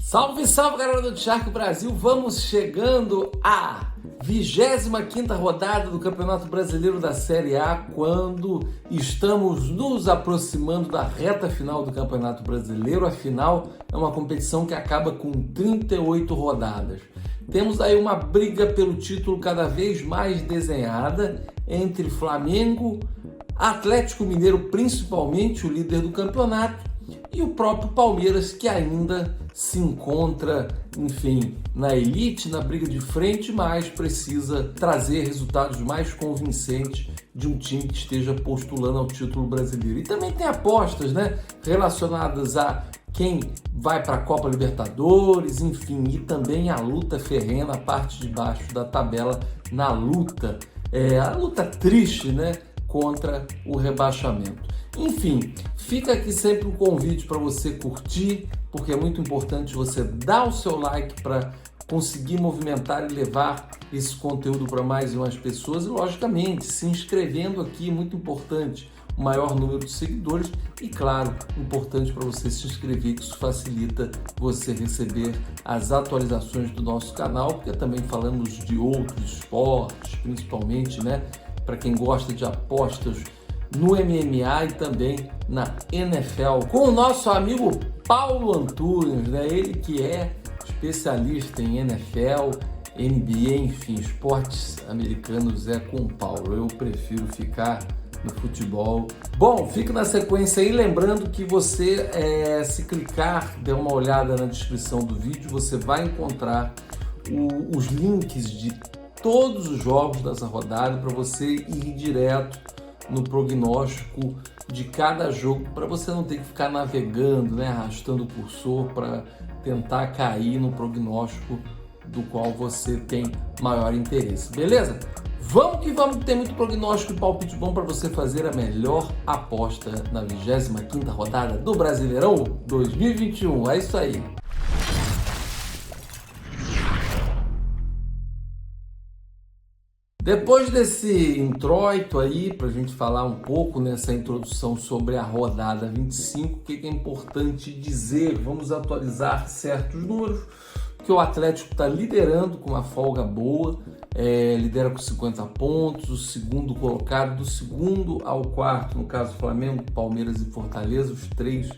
Salve, salve, galera do Shark Brasil! Vamos chegando à 25ª rodada do Campeonato Brasileiro da Série A, quando estamos nos aproximando da reta final do Campeonato Brasileiro. Afinal, é uma competição que acaba com 38 rodadas. Temos aí uma briga pelo título cada vez mais desenhada entre Flamengo, Atlético Mineiro, principalmente o líder do campeonato, e o próprio Palmeiras, que ainda se encontra, enfim, na elite, na briga de frente, mas precisa trazer resultados mais convincentes de um time que esteja postulando ao título brasileiro. E também tem apostas, né, relacionadas a quem vai para a Copa Libertadores, enfim, e também a luta ferrenha na parte de baixo da tabela, na luta, a luta triste, né, contra o rebaixamento. Enfim, fica aqui sempre um convite para você curtir, porque é muito importante você dar o seu like para conseguir movimentar e levar esse conteúdo para mais e mais pessoas, e logicamente se inscrevendo aqui, muito importante, o maior número de seguidores, e claro, importante para você se inscrever, que isso facilita você receber as atualizações do nosso canal, porque também falamos de outros esportes, principalmente, né, para quem gosta de apostas no MMA e também na NFL, com o nosso amigo Paulo Antunes, né? Ele que é especialista em NFL, NBA, enfim, esportes americanos é com o Paulo. Eu prefiro ficar no futebol. Bom, fica na sequência aí, lembrando que você, se clicar, der uma olhada na descrição do vídeo, você vai encontrar os links de todos os jogos dessa rodada para você ir direto no prognóstico de cada jogo, para você não ter que ficar navegando, né, arrastando o cursor para tentar cair no prognóstico do qual você tem maior interesse, beleza? Vamos que vamos, ter muito prognóstico e palpite bom para você fazer a melhor aposta na 25ª rodada do Brasileirão 2021. É isso aí. Depois desse introito aí, para a gente falar um pouco nessa introdução sobre a rodada 25, o que é importante dizer? Vamos atualizar certos números, porque o Atlético está liderando com uma folga boa, lidera com 50 pontos, o segundo colocado, do segundo ao quarto, no caso Flamengo, Palmeiras e Fortaleza, os três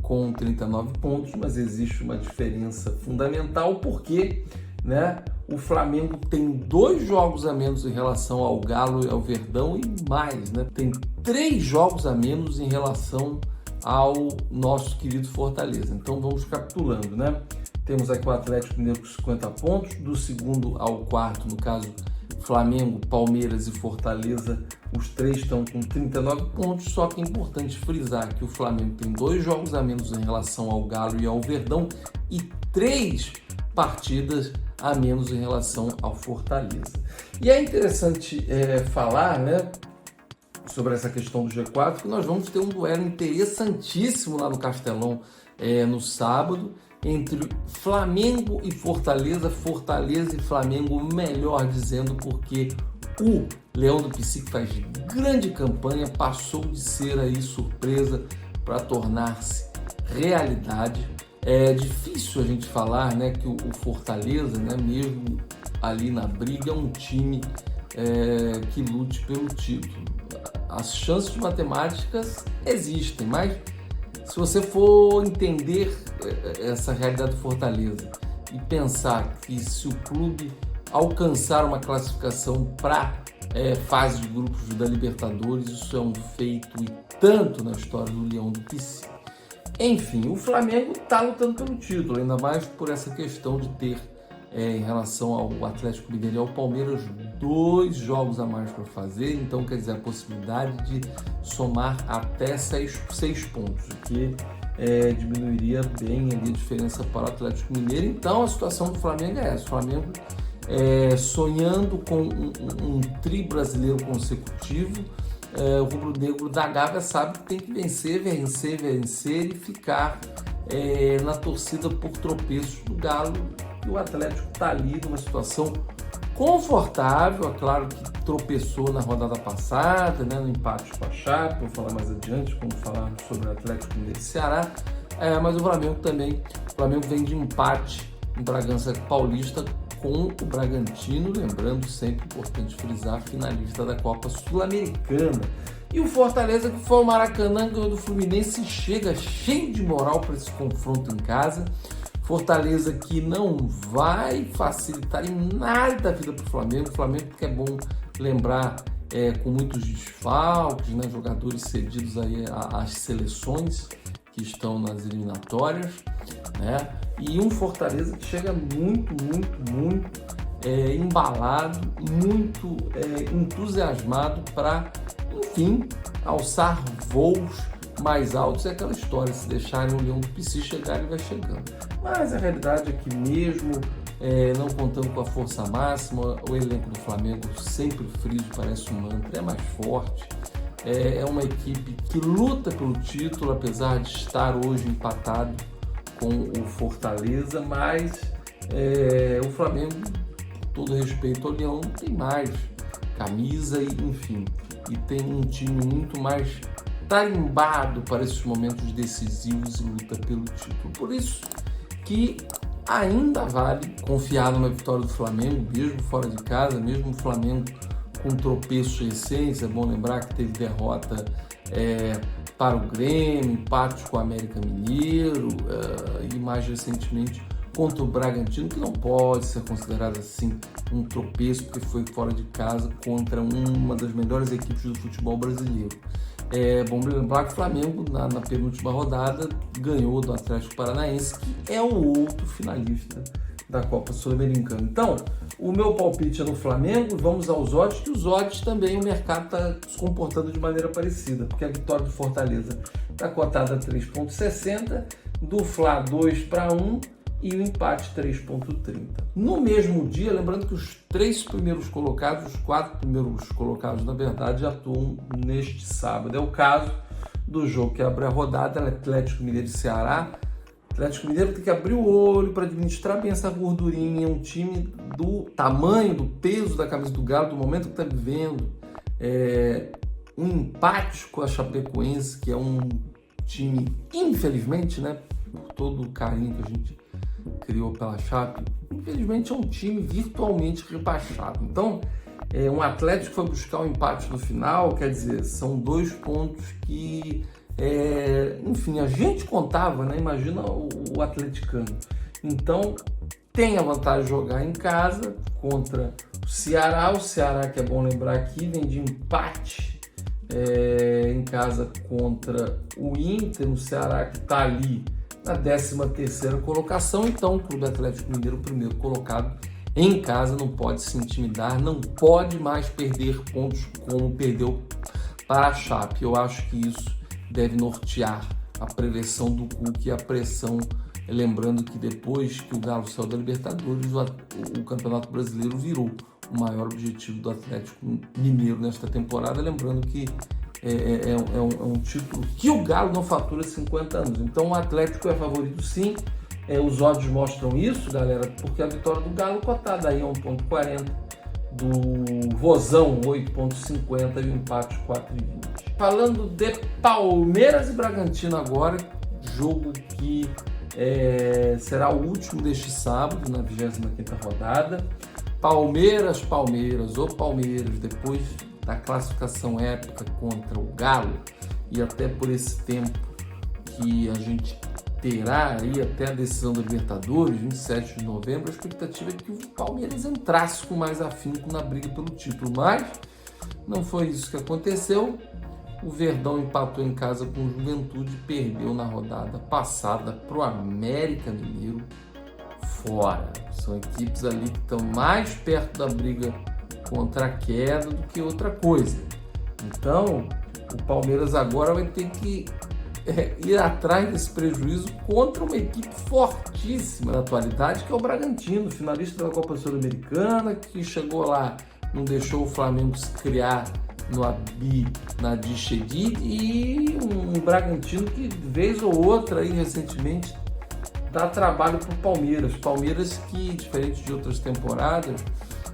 com 39 pontos, mas existe uma diferença fundamental, porque, né, o Flamengo tem 2 jogos a menos em relação ao Galo e ao Verdão, e mais, né? Tem 3 jogos a menos em relação ao nosso querido Fortaleza. Então vamos capitulando, né? Temos aqui o Atlético Mineiro com 50 pontos, do segundo ao quarto, no caso Flamengo, Palmeiras e Fortaleza, os três estão com 39 pontos, só que é importante frisar que o Flamengo tem 2 jogos a menos em relação ao Galo e ao Verdão e 3 partidas a menos em relação ao Fortaleza. E é interessante falar, né, sobre essa questão do G4, que nós vamos ter um duelo interessantíssimo lá no Castelão no sábado, entre Flamengo e Fortaleza, Fortaleza e Flamengo, melhor dizendo, porque o Leão do Psique faz grande campanha, passou de ser aí surpresa para tornar-se realidade. É difícil a gente falar, né, que o Fortaleza, né, mesmo ali na briga, é um time que lute pelo título. As chances matemáticas existem, mas se você for entender essa realidade do Fortaleza e pensar que se o clube alcançar uma classificação para fase de grupos da Libertadores, isso é um feito e tanto na história do Leão do Psique. Enfim, o Flamengo está lutando pelo título, ainda mais por essa questão de ter, em relação ao Atlético Mineiro e ao Palmeiras, 2 jogos a mais para fazer. Então, quer dizer, a possibilidade de somar até 6 pontos, o que diminuiria bem ali a diferença para o Atlético Mineiro. Então, a situação do Flamengo é essa. O Flamengo sonhando com um tri brasileiro consecutivo. O rubro-negro da Gávea sabe que tem que vencer e ficar na torcida por tropeços do Galo, e o Atlético está ali numa situação confortável. É claro que tropeçou na rodada passada, né, no empate com a Chape, vou falar mais adiante quando falarmos sobre o Atlético Mineiro e Ceará, mas o Flamengo vem de empate em Bragança Paulista com o Bragantino, lembrando, sempre importante frisar, finalista da Copa Sul-Americana. E o Fortaleza, que foi ao Maracanã, ganhou do Fluminense, chega cheio de moral para esse confronto em casa. Fortaleza que não vai facilitar em nada a vida para o Flamengo que é bom lembrar, com muitos desfalques, né, jogadores cedidos aí às seleções que estão nas eliminatórias, né? E um Fortaleza que chega muito embalado, muito entusiasmado para, enfim, alçar voos mais altos. É aquela história, se deixarem o leão do Pici chegar, ele vai chegando. Mas a realidade é que mesmo não contando com a força máxima, o elenco do Flamengo, sempre friso, parece um mantra, é mais forte. É uma equipe que luta pelo título, apesar de estar hoje empatado com o Fortaleza, mas o Flamengo, com todo respeito ao Leão, tem mais camisa e, enfim, e tem um time muito mais tarimbado para esses momentos decisivos e luta pelo título. Por isso que ainda vale confiar numa vitória do Flamengo, mesmo fora de casa, mesmo o Flamengo com tropeço de essência. É bom lembrar que teve derrota para o Grêmio, empate com o América Mineiro e mais recentemente contra o Bragantino, que não pode ser considerado assim um tropeço, porque foi fora de casa contra uma das melhores equipes do futebol brasileiro. É bom lembrar que o Flamengo, na penúltima rodada, ganhou do Atlético Paranaense, que é o outro finalista da Copa Sul-Americana. Então, o meu palpite é no Flamengo. Vamos aos odds, que os odds também o mercado está se comportando de maneira parecida, porque a vitória do Fortaleza está cotada a 3,60, do Fla 2-1 e o empate 3,30. No mesmo dia, lembrando que os 3 primeiros colocados, os 4 primeiros colocados, na verdade, atuam neste sábado. É o caso do jogo que abre a rodada, Atlético Mineiro e Ceará. Atlético Mineiro tem que abrir o olho para administrar bem essa gordurinha. Um time do tamanho, do peso da camisa do Galo, do momento que está vivendo. Um empate com a Chapecoense, que é um time, infelizmente, né, por todo o carinho que a gente criou pela Chape, infelizmente é um time virtualmente rebaixado. Então, um Atlético foi buscar o empate no final, quer dizer, são 2 pontos que, enfim, a gente contava, né? Imagina o atleticano. Então, tem a vantagem de jogar em casa contra o Ceará, que é bom lembrar aqui, vem de empate em casa contra o Inter, no Ceará, que está ali na 13ª colocação. Então o Clube Atlético Mineiro, o primeiro colocado em casa, não pode se intimidar, não pode mais perder pontos como perdeu para a Chape. Eu acho que isso deve nortear a prevenção do Cuca e a pressão, lembrando que depois que o Galo saiu da Libertadores, o Campeonato Brasileiro virou o maior objetivo do Atlético Mineiro nesta temporada, lembrando que é um título que o Galo não fatura 50 anos. Então o Atlético é favorito sim, os odds mostram isso, galera, porque a vitória do Galo cotada aí a 1,40, do Vozão 8,50 e o empate 4,20. Falando de Palmeiras e Bragantino agora, jogo que será o último deste sábado, na 25ª rodada. Palmeiras, depois da classificação épica contra o Galo, e até por esse tempo que a gente terá aí até a decisão da Libertadores, 27 de novembro, a expectativa é que o Palmeiras entrasse com mais afinco na briga pelo título, mas não foi isso que aconteceu. O Verdão empatou em casa com o Juventude e perdeu na rodada passada para o América Mineiro fora. São equipes ali que estão mais perto da briga contra a queda do que outra coisa. Então, o Palmeiras agora vai ter que ir atrás desse prejuízo contra uma equipe fortíssima na atualidade, que é o Bragantino, finalista da Copa Sul-Americana, que chegou lá, não deixou o Flamengo se criar no Abi Nadir Chedid, e um Bragantino que, de vez ou outra, aí, recentemente, dá trabalho para o Palmeiras que, diferente de outras temporadas,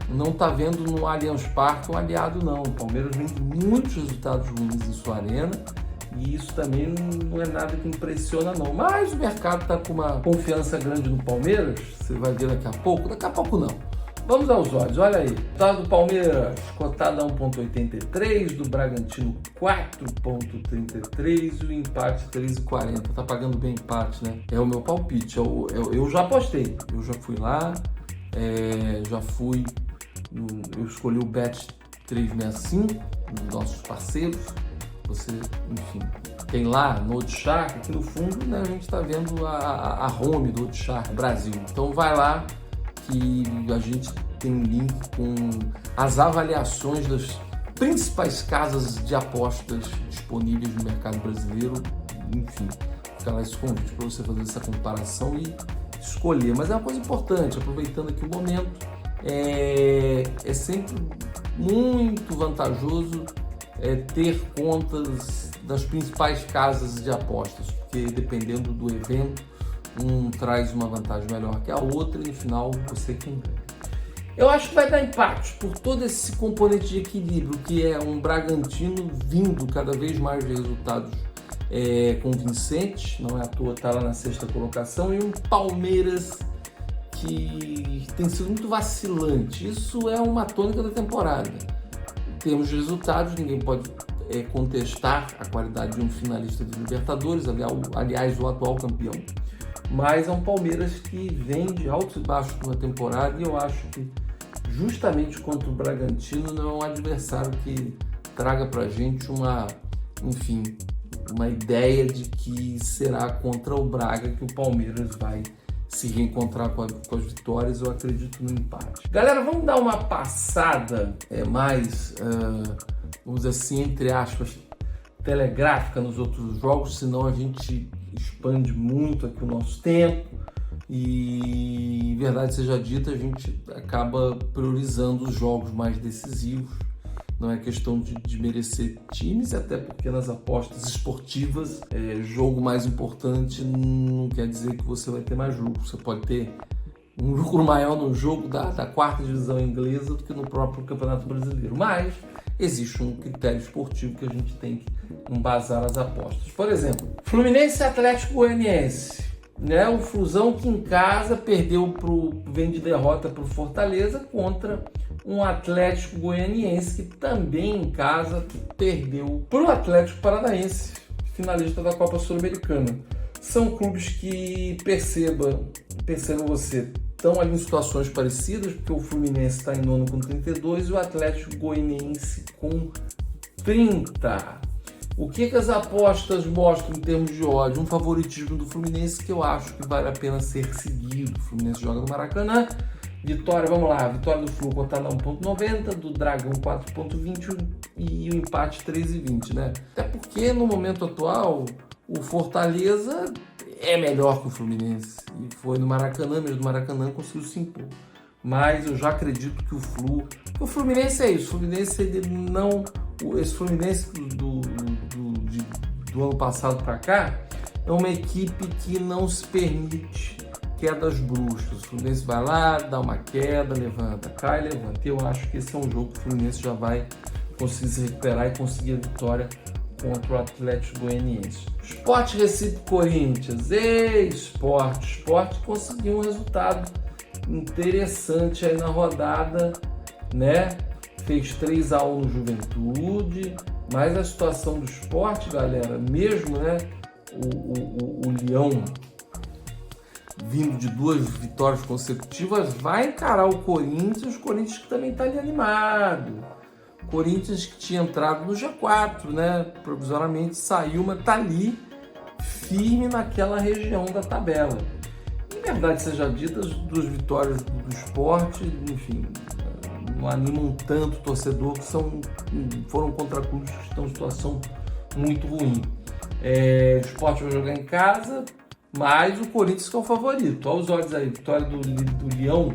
não está vendo no Allianz Parque um aliado, não. O Palmeiras vem de muitos resultados ruins em sua arena, E isso também não é nada que impressiona não. Mas o mercado está com uma confiança grande no Palmeiras, você vai ver daqui a pouco não. Vamos aos olhos, olha aí. O do Palmeiras, cotada a 1,83, do Bragantino 4,33 e o empate 3,40. Tá pagando bem empate, né? É o meu palpite. Eu já apostei, eu já fui lá, eu escolhi o Bet 365 dos nossos parceiros. Você, enfim, tem lá no Oddshark, aqui no fundo, né, a gente está vendo a home do Oddshark Brasil. Então vai lá que a gente tem link com as avaliações das principais casas de apostas disponíveis no mercado brasileiro. Enfim, fica lá esse convite para você fazer essa comparação e escolher. Mas é uma coisa importante, aproveitando aqui o momento, é sempre muito vantajoso ter contas das principais casas de apostas, porque dependendo do evento, um traz uma vantagem melhor que a outra e no final você quem ganha. Eu acho que vai dar empate por todo esse componente de equilíbrio, que é um Bragantino vindo cada vez mais de resultados convincentes, não é à toa estar lá na 6ª colocação, e um Palmeiras que tem sido muito vacilante. Isso é uma tônica da temporada. Em termos de resultados, ninguém pode contestar a qualidade de um finalista de Libertadores, aliás, o atual campeão. Mas é um Palmeiras que vem de altos e baixos na temporada e eu acho que justamente contra o Bragantino não é um adversário que traga pra gente uma ideia de que será contra o Braga que o Palmeiras vai se reencontrar com as vitórias. Eu acredito no empate. Galera, vamos dar uma passada vamos dizer assim, entre aspas, telegráfica nos outros jogos, senão a gente expande muito aqui o nosso tempo e, verdade seja dita, a gente acaba priorizando os jogos mais decisivos. Não é questão de desmerecer times, até porque nas apostas esportivas, jogo mais importante não quer dizer que você vai ter mais lucro. Você pode ter um lucro maior no jogo da 4ª divisão inglesa do que no próprio Campeonato Brasileiro. Mas existe um critério esportivo que a gente tem que embasar as apostas. Por exemplo, Fluminense e Atlético Goianiense. Né? O Flusão que em casa vem de derrota para o Fortaleza contra um Atlético Goianiense que também em casa perdeu para o Atlético Paranaense, finalista da Copa Sul-Americana. São clubes que, percebam você, estão ali em situações parecidas, porque o Fluminense está em nono com 32 e o Atlético Goianiense com 30. O que as apostas mostram em termos de odds? Um favoritismo do Fluminense que eu acho que vale a pena ser seguido. O Fluminense joga no Maracanã. Vitória, vamos lá, vitória do Flu cotada 1,90, do Dragão 4,20 e o empate 3,20, né? Até porque no momento atual o Fortaleza é melhor que o Fluminense e foi no Maracanã, mesmo no Maracanã conseguiu se impor. Mas eu já acredito que o Fluminense é isso. O Fluminense esse Fluminense do ano passado para cá é uma equipe que não se permite quedas bruscas. O Fluminense vai lá, dá uma queda, levanta, cai, levanta. Eu acho que esse é um jogo que o Fluminense já vai conseguir se recuperar e conseguir a vitória contra o Atlético Goianiense. Sport Recife Corinthians. Sport conseguiu um resultado interessante aí na rodada, né? Fez 3-1 no Juventude, mas a situação do Sport, galera, mesmo, né? O Leão vindo de 2 vitórias consecutivas, vai encarar o Corinthians que também está ali animado. Corinthians que tinha entrado no G4, né? Provisoriamente saiu, mas está ali firme naquela região da tabela. Em verdade seja dita, as 2 vitórias do Sport, enfim, não animam tanto o torcedor, que foram contra clubes que estão em situação muito ruim. O Sport vai jogar em casa, mas o Corinthians que é o favorito. Olha os odds aí, vitória do Leão,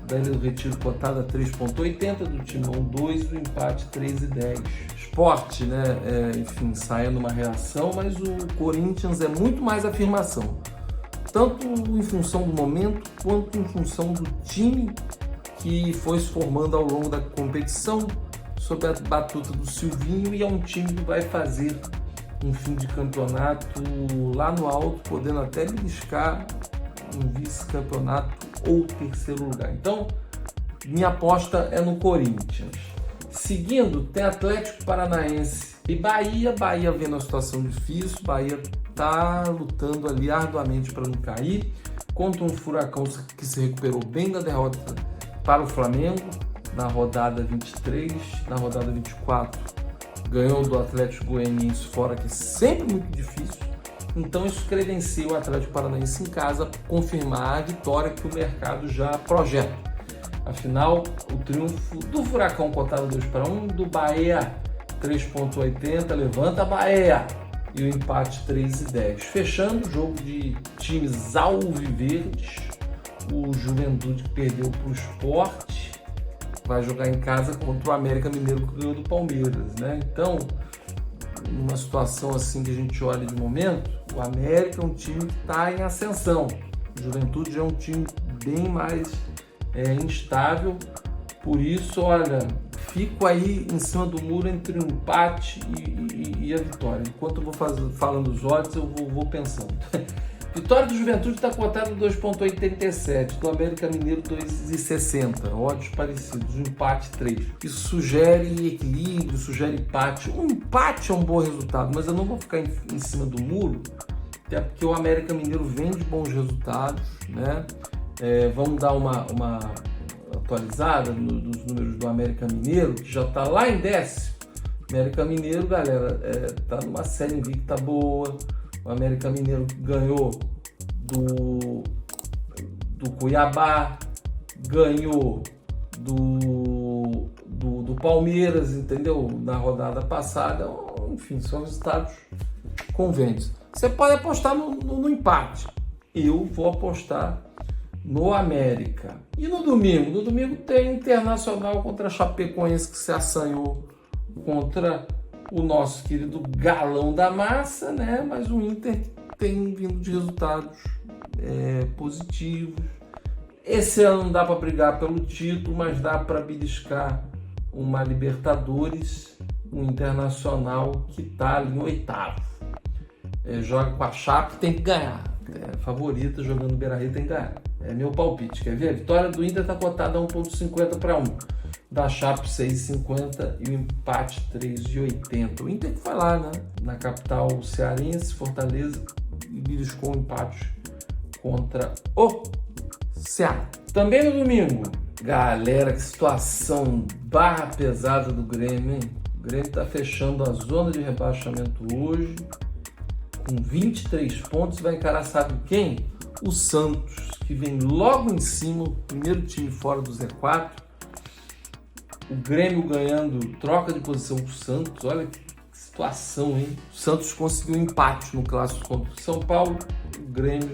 da Ilha do Retiro cotada 3,80, do Timão 2, o empate 3,10. Sport, né, enfim, saindo uma reação, mas o Corinthians é muito mais afirmação. Tanto em função do momento, quanto em função do time que foi se formando ao longo da competição, sob a batuta do Silvinho, e é um time que vai fazer um fim de campeonato lá no alto, podendo até beliscar um vice-campeonato ou terceiro lugar. Então, minha aposta é no Corinthians. Seguindo, tem Atlético Paranaense e Bahia. Bahia vendo a situação difícil, Bahia está lutando ali arduamente para não cair, contra um Furacão que se recuperou bem da derrota para o Flamengo na rodada 23, na rodada 24 ganhou do Atlético Goianiense fora, que é sempre muito difícil. Então isso credencia o Atlético Paranaense em casa para confirmar a vitória que o mercado já projeta. Afinal, o triunfo do Furacão cotado 2-1, do Bahia 3,80, levanta a Bahia, e o empate 3,10. Fechando o jogo de times alviverdes, o Juventude que perdeu para o Sport vai jogar em casa contra o América Mineiro que ganhou do Palmeiras, né? Então, numa situação assim que a gente olha de momento, o América é um time que está em ascensão, o Juventude já é um time bem mais instável. Por isso, olha, fico aí em cima do muro entre o empate e a vitória. Enquanto eu vou falando os odds, eu vou pensando. Vitória do Juventude está cotada 2,87, do América Mineiro 2,60, odds parecidos, o empate 3. Isso sugere equilíbrio, sugere empate. Um empate é um bom resultado, mas eu não vou ficar em cima do muro, até porque o América Mineiro vem de bons resultados, né? Vamos dar uma atualizada dos números do América Mineiro, que já está lá em 10º. América Mineiro, galera, está numa série invicta boa. O América Mineiro ganhou do Cuiabá, ganhou do Palmeiras, entendeu? Na rodada passada. Enfim, são resultados convenientes. Você pode apostar no empate. Eu vou apostar no América. E no domingo? No domingo tem Internacional contra Chapecoense, que se assanhou contra o nosso querido galão da massa, né? Mas o Inter tem vindo de resultados positivos. Esse ano não dá para brigar pelo título, mas dá para beliscar uma Libertadores, um Internacional que está ali no 8º. Joga com a Chape, tem que ganhar. Favorita, jogando no Beira-Rio, tem que ganhar. É meu palpite. Quer ver? A vitória do Inter está cotada a 1,50 para 1. Da Chape 6,50 e o empate 3,80. O Inter que foi lá, né? Na capital cearense, Fortaleza, e beliscou um empate contra o Ceará. Também no domingo, galera, que situação barra pesada do Grêmio, hein? O Grêmio está fechando a zona de rebaixamento hoje, com 23 pontos, vai encarar, sabe quem? O Santos, que vem logo em cima, o primeiro time fora do Z4. O Grêmio ganhando, troca de posição com o Santos. Olha que situação, hein? O Santos conseguiu um empate no clássico contra o São Paulo. O Grêmio,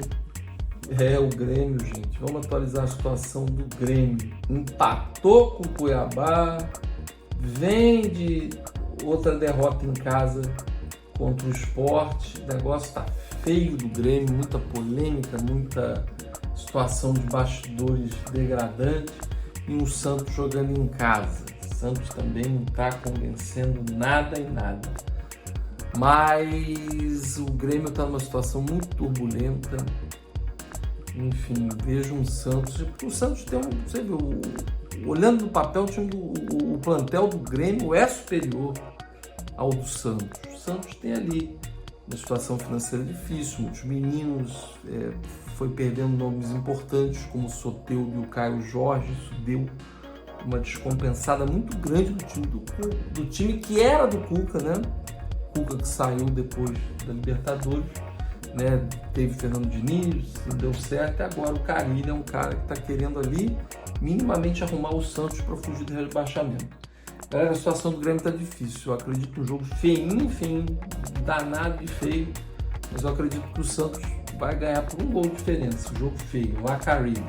gente. Vamos atualizar a situação do Grêmio. Empatou com o Cuiabá, vem de outra derrota em casa contra o Sport. O negócio tá feio do Grêmio, muita polêmica, muita situação de bastidores degradante. E o Santos jogando em casa. O Santos também não está convencendo nada em nada. Mas o Grêmio está numa situação muito turbulenta. Enfim, vejo um Santos. O Santos tem você viu, olhando no papel, o plantel do Grêmio é superior ao do Santos. O Santos tem ali uma situação financeira difícil, muitos meninos, foi perdendo nomes importantes como o Soteldo e o Caio Jorge. Isso deu uma descompensada muito grande do time que era do Cuca, né? Cuca que saiu depois da Libertadores, né? Teve Fernando Diniz, não deu certo, e agora o Carille é um cara que está querendo ali minimamente arrumar o Santos para fugir do rebaixamento. Galera, a situação do Grêmio está difícil. Eu acredito no jogo feinho, danado e feio, mas eu acredito que o Santos vai ganhar por um gol de diferença. Jogo feio, lá Carille.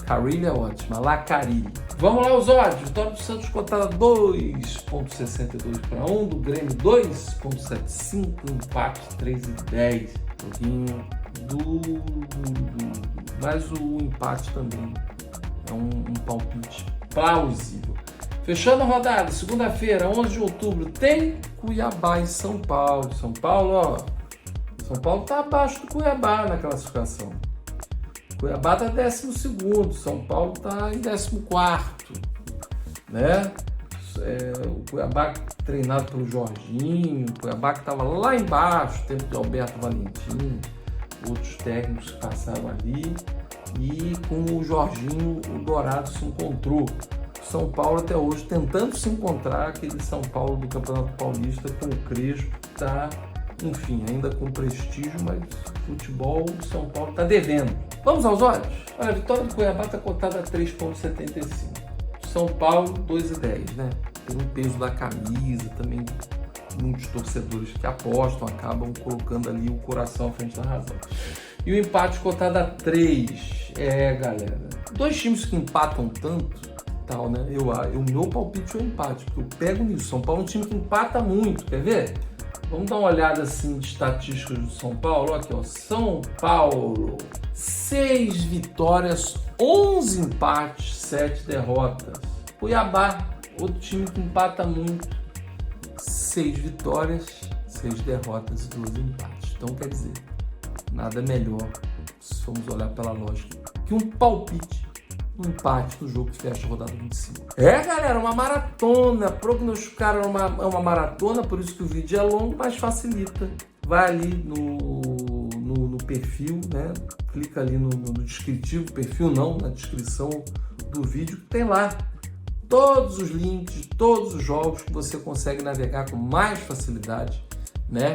Carille é ótima, lá Carille. Vamos lá, os odds. Vitória do Santos cotada 2,62 para 1, do Grêmio 2,75, empate 3,10. Joguinho mas o empate também é um palpite plausível. Fechando a rodada, segunda-feira, 11 de outubro, tem Cuiabá e São Paulo. São Paulo, ó, São Paulo tá abaixo do Cuiabá na classificação. Cuiabá tá 12º, São Paulo tá em 14º, né? O Cuiabá treinado pelo Jorginho, o Cuiabá que estava lá embaixo, tempo de Alberto Valentim, outros técnicos que passaram ali, e com o Jorginho o Dourado se encontrou. São Paulo até hoje tentando se encontrar, aquele São Paulo do Campeonato Paulista com o Crespo, tá, enfim, ainda com prestígio, mas futebol de São Paulo está devendo. Vamos aos olhos? Olha, a vitória do Cuiabá está cotada a 3,75. São Paulo, 2,10, né? Tem um peso da camisa, também muitos torcedores que apostam, acabam colocando ali o coração à frente da razão. E o empate cotado a 3. Galera, dois times que empatam tanto, tal, né? O meu palpite é o empate, porque eu pego nisso. São Paulo é um time que empata muito, quer ver? Vamos dar uma olhada assim de estatísticas do São Paulo. Aqui, ó. São Paulo, 6 vitórias, 11 empates, 7 derrotas. Cuiabá, outro time que empata muito, 6 vitórias, 6 derrotas e 12 empates. Então, quer dizer, nada melhor, se formos olhar pela lógica, que um palpite, um empate no jogo que fecha a rodada 25. Galera, uma maratona. Prognosticar é uma maratona, por isso que o vídeo é longo, mas facilita. Vai ali no perfil, né? Clica ali no descritivo, perfil não, na descrição do vídeo, que tem lá todos os links de todos os jogos que você consegue navegar com mais facilidade, né?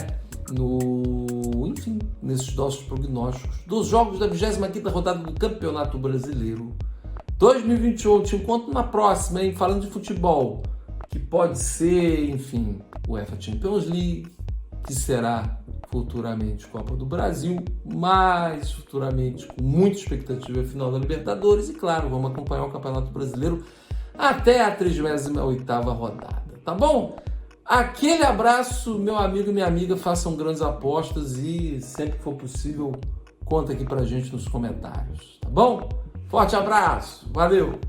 Enfim, nesses nossos prognósticos dos jogos da 25ª rodada do Campeonato Brasileiro 2021. Te encontro na próxima, hein? Falando de futebol, que pode ser, enfim, UEFA Champions League, que será futuramente Copa do Brasil, mas futuramente com muita expectativa a final da Libertadores, e claro, vamos acompanhar o Campeonato Brasileiro até a 38ª rodada, tá bom? Aquele abraço, meu amigo e minha amiga, façam grandes apostas e sempre que for possível, conta aqui pra gente nos comentários, tá bom? Forte abraço, valeu!